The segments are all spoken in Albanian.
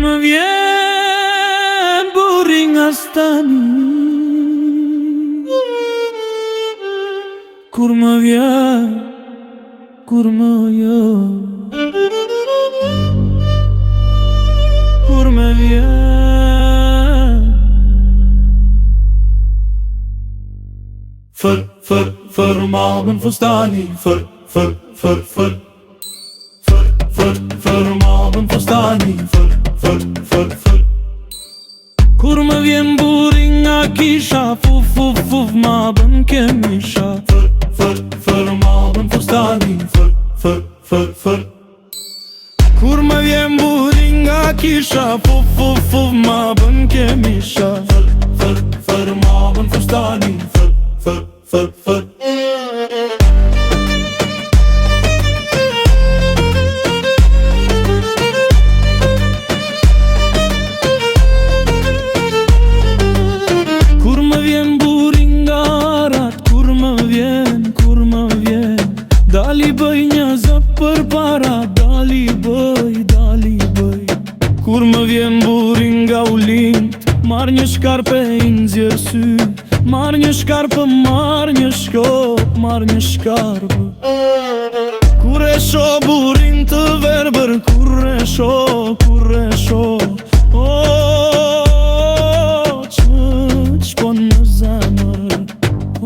më vjen burri nga stani, kur më vjen, kur më kur më vjen. Fër mabën fustani, fër mabën fustani, fër. Kur më vjen burri nga kisha, fuf mabën kemisha, fër mabën fustani, fër. Kur më vjen burri nga kisha, fuf mabën kemisha, fër mabën fustani, fër. Kur më vjen burri nga arat, kur më vjen, dali bëj një zë për para, dali bëj. Kur më vjen burri nga ulint, marr një shkarpe i nxjerr sy, marr një shkarpe, marr një shkop, marr një shkarpe. Kur e shoh burrin të verbër, kur e shoh, o, që shkon në zemër, o,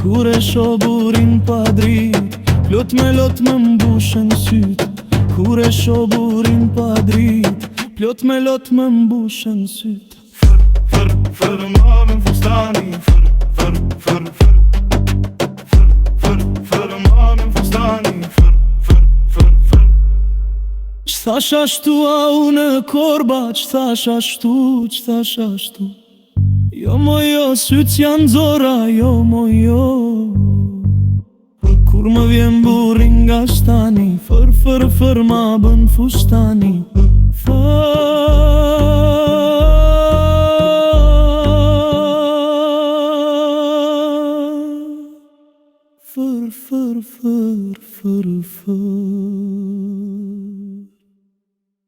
kur e shoh burrin pa dritë, lot me lot më mbushën syt. Kur e shoh burrin pa dritë, plot me lot më mbushën syt. Fër mabën fustani, fër mabën fustani, fër. Q'thash ashtu a unë korba, q'thash ashtu. Jo mo jo, syt janë zora, jo mo jo. Kur më vjen burri nga stani, fër mabën fustani.